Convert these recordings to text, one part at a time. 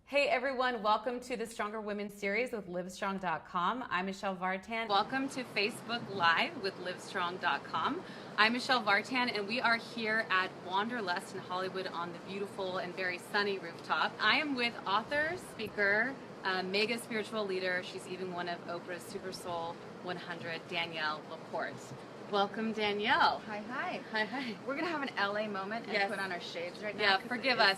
Hey everyone, welcome to the Stronger Women series with Livestrong.com. I'm Michelle Vartan. Welcome to Facebook Live with Livestrong.com. I'm Michelle Vartan and we are here at Wanderlust in Hollywood on the beautiful and very sunny rooftop. I am with author, speaker, mega spiritual leader. She's even one of Oprah's Super Soul 100, Danielle LaPorte. Welcome, Danielle. Hi, hi. Hi, hi. We're going to have an LA moment and put on our shades right now. Yeah, forgive us.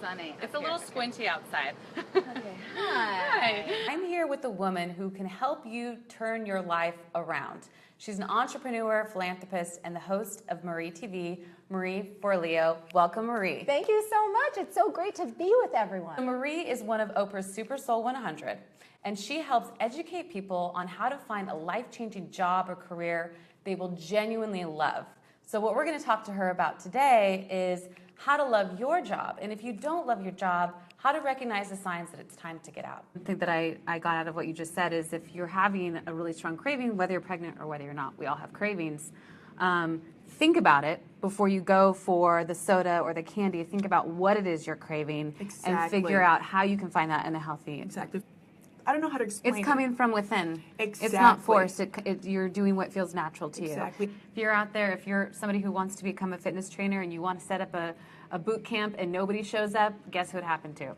Sunny. It's a little squinty outside. Okay. Hi. I'm here with a woman who can help you turn your life around. She's an entrepreneur, philanthropist, and the host of Marie TV, Marie Forleo. Welcome, Marie. Thank you so much. It's so great to be with everyone. Marie is one of Oprah's Super Soul 100, and she helps educate people on how to find a life-changing job or career they will genuinely love. So what we're going to talk to her about today is how to love your job. And if you don't love your job, how to recognize the signs that it's time to get out. The thing that I got out of what you just said is if you're having a really strong craving, whether you're pregnant or whether you're not, we all have cravings, think about it before you go for the soda or the candy. Think about what it is you're craving and figure out how you can find that in a healthy... Exactly. I don't know how to explain It's coming from within. Exactly. It's not forced. You're doing what feels natural to you. Exactly. If you're out there, if you're somebody who wants to become a fitness trainer and you want to set up a boot camp and nobody shows up, guess who it happened to?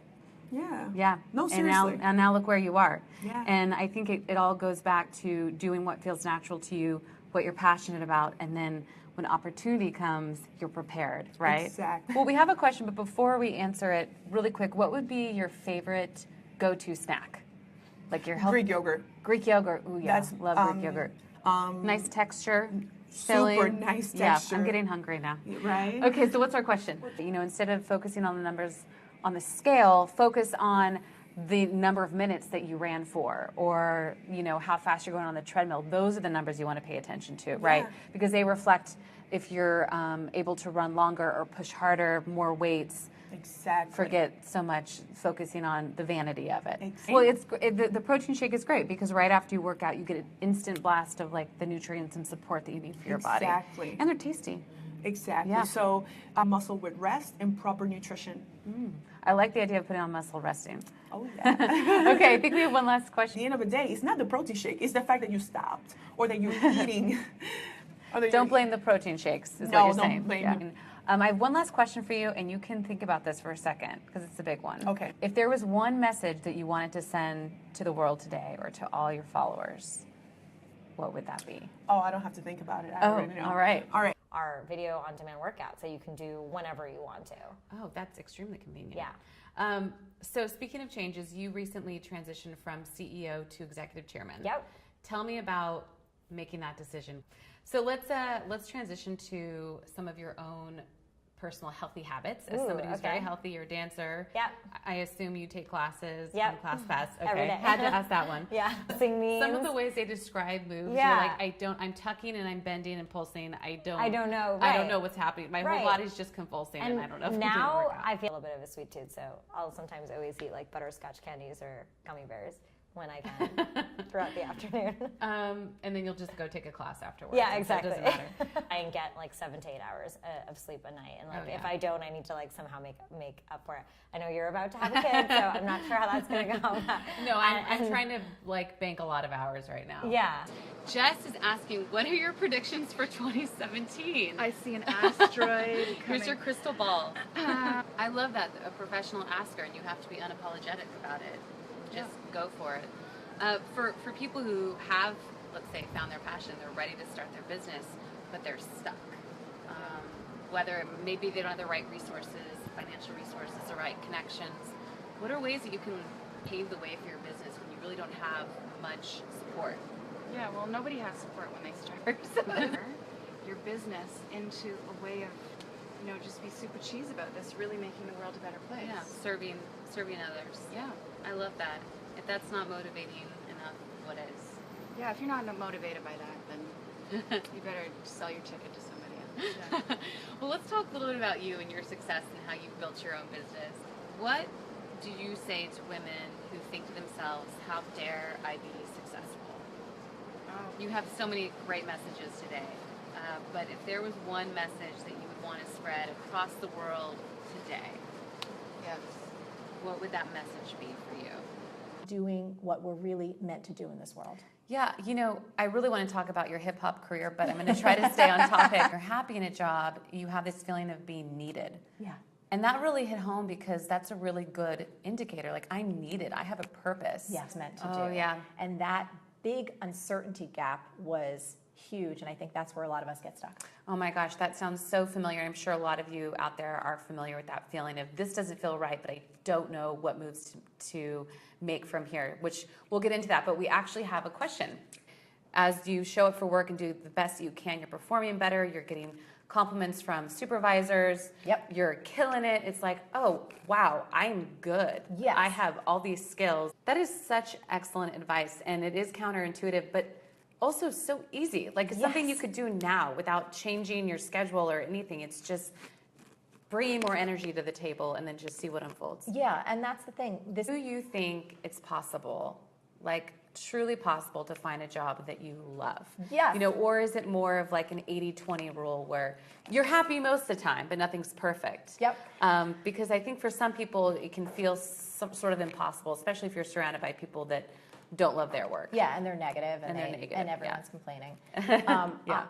Yeah. Yeah. No, seriously. And now look where you are. Yeah. And I think it all goes back to doing what feels natural to you, what you're passionate about, and then when opportunity comes, you're prepared, right? Exactly. Well, we have a question, but before we answer it, really quick, what would be your favorite go-to snack? Like your Greek yogurt. Greek yogurt. Ooh, yeah. Love Greek yogurt. Nice texture. Super Filling. nice Yeah, texture. I'm getting hungry now. Right? Okay, so what's our question? You know, instead of focusing on the numbers on the scale, focus on the number of minutes that you ran for, or, you know, how fast you're going on the treadmill. Those are the numbers you want to pay attention to, right? Because they reflect if you're able to run longer or push harder, more weights. Exactly. Forget so much focusing on the vanity of it. Exactly. Well, the protein shake is great because right after you work out, you get an instant blast of like the nutrients and support that you need for your body. Exactly. And they're tasty. Exactly. Yeah. So muscle with rest and proper nutrition. I like the idea of putting on muscle resting. Oh, yeah. Okay, I think we have one last At question. the end of the day, it's not the protein shake. It's the fact that you stopped or that you're eating. Don't blame the protein shakes, is No, what you're don't saying. blame Yeah. me. I have one last question for you, and you can think about this for a second, because it's a big one. Okay. If there was one message that you wanted to send to the world today, or to all your followers, what would that be? Oh, I don't have to think about it. I already know. All right. All right. Our video on demand workout, so you can do whenever you want to. Oh, that's extremely convenient. Yeah. So speaking of changes, you recently transitioned from CEO to executive chairman. Yep. Tell me about making that decision. So let's transition to some of your own personal healthy habits. As somebody who's very healthy, you're a dancer. Yep. I assume you take classes. Yep. On Class Pass. Okay. Every day. Had to ask that one. Yeah. Sing memes. Some of the ways they describe moves, Yeah. you're like, I'm tucking and I'm bending and pulsing. I don't know. Right. I don't know what's happening. My whole body's just convulsing and I don't know if I'm doing a now workout. I feel a bit of a sweet tooth, so I'll sometimes always eat like butterscotch candies or gummy bears when I can throughout the afternoon. And then you'll just go take a class afterwards. Yeah, So exactly. it doesn't matter. I can get like 7 to 8 hours of sleep a night, and like yeah. if I don't, I need to like somehow make up for it. I know you're about to have a kid, so I'm not sure how that's gonna go. No, I'm trying to like bank a lot of hours right now. Yeah. Jess is asking, what are your predictions for 2017? I see an asteroid Here's coming. your crystal ball. I love that, a professional asker, and you have to be unapologetic about it. Just go for it. For people who have, let's say, found their passion, they're ready to start their business, but they're stuck. Whether maybe they don't have the right resources, financial resources, the right connections. What are ways that you can pave the way for your business when you really don't have much support? Yeah, well, nobody has support when they start. So your business into a way of, just be super cheese about this, really making the world a better place. Yeah, serving others. Yeah. I love that. If that's not motivating enough, what is? Yeah, if you're not motivated by that, then you better sell your ticket to somebody else. Yeah. Well, let's talk a little bit about you and your success and how you've built your own business. What do you say to women who think to themselves, how dare I be successful? Oh. You have so many great messages today, but if there was one message that you would want to spread across the world today, Yes. what would that message be for you? Doing what we're really meant to do in this world. Yeah, I really want to talk about your hip hop career, but I'm going to try to stay on topic. You're happy in a job, you have this feeling of being needed. Yeah. And that really hit home because that's a really good indicator. Like, I'm needed, I have a purpose. Yes, meant to do. Oh, yeah. And that big uncertainty gap was huge, and I think that's where a lot of us get stuck. Oh my gosh, that sounds so familiar. I'm sure a lot of you out there are familiar with that feeling of this doesn't feel right, but I don't know what moves to make from here, which we'll get into that. But we actually have a question. As you show up for work and do the best you can, you're performing better, you're getting compliments from supervisors, Yep. You're killing it. It's like, oh, wow, I'm good. Yes. I have all these skills. That is such excellent advice, and it is counterintuitive, but also so easy. Like, it's something you Yes. could do now without changing your schedule or anything. It's just bringing more energy to the table and then just see what unfolds. Yeah, and that's the thing. Do you think it's possible, like truly possible, to find a job that you love? Yes. Or is it more of like an 80-20 rule where you're happy most of the time, but nothing's perfect? Yep. Because I think for some people it can feel some sort of impossible, especially if you're surrounded by people that don't love their work. Yeah, and they're negative, And they're negative, and everyone's yeah. complaining. Yeah.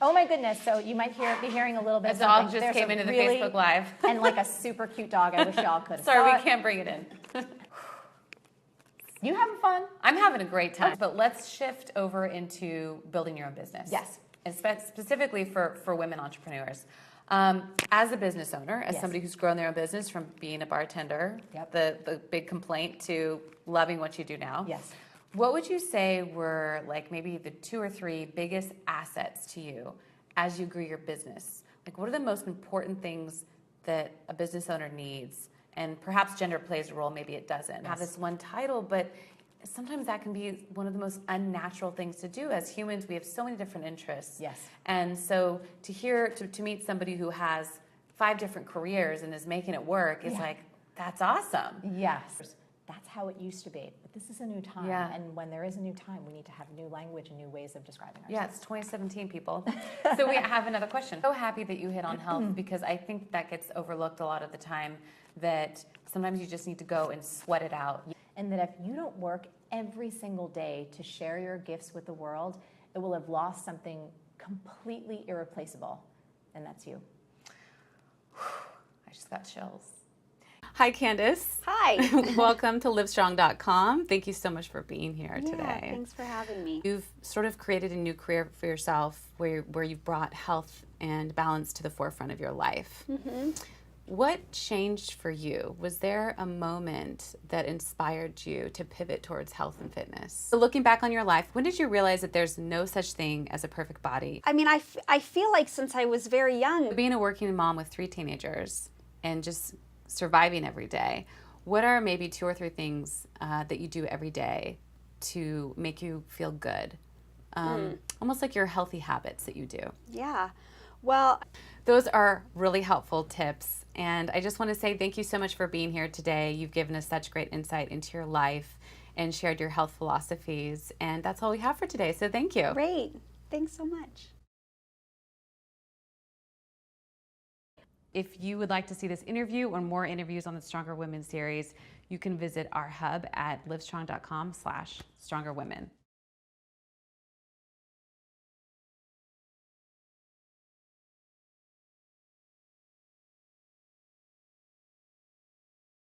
Oh my goodness! So you might be hearing a little bit. The of dog something. just There's came a into the really- Facebook Live. and like a super cute dog. I wish y'all could. Sorry, we can't bring it in. You having fun? I'm having a great time. But let's shift over into building your own business. Yes. And specifically for women entrepreneurs. As a business owner, as Yes. somebody who's grown their own business from being a bartender, Yep. the big complaint, to loving what you do now. Yes. What would you say were like maybe the 2 or 3 biggest assets to you as you grew your business? Like, what are the most important things that a business owner needs? And perhaps gender plays a role, maybe it doesn't. Have this one title, but sometimes that can be one of the most unnatural things to do. As humans, we have so many different interests. Yes. And so to meet somebody who has 5 different careers and is making it work is like, that's awesome. Yes. That's how it used to be. But this is a new time. Yeah. And when there is a new time, we need to have new language and new ways of describing ourselves. Yeah, it's 2017, people. So we have another question. So happy that you hit on health, because I think that gets overlooked a lot of the time, that sometimes you just need to go and sweat it out. And that if you don't work every single day to share your gifts with the world, it will have lost something completely irreplaceable. And that's you. I just got chills. Hi, Candace. Hi. Welcome to livestrong.com. Thank you so much for being here today. Yeah, thanks for having me. You've sort of created a new career for yourself where you've brought health and balance to the forefront of your life. Mm-hmm. What changed for you? Was there a moment that inspired you to pivot towards health and fitness? So looking back on your life, when did you realize that there's no such thing as a perfect body? I mean, I feel like since I was very young, Being a working mom with 3 teenagers and just surviving every day, what are maybe 2 or 3 things that you do every day to make you feel good? Almost like your healthy habits that you do. yeah. Well, Those are really helpful tips. And I just want to say thank you so much for being here today. You've given us such great insight into your life and shared your health philosophies. And that's all we have for today. So thank you. great. Thanks so much. If you would like to see this interview or more interviews on the Stronger Women series, you can visit our hub at livestrong.com/strongerwomen.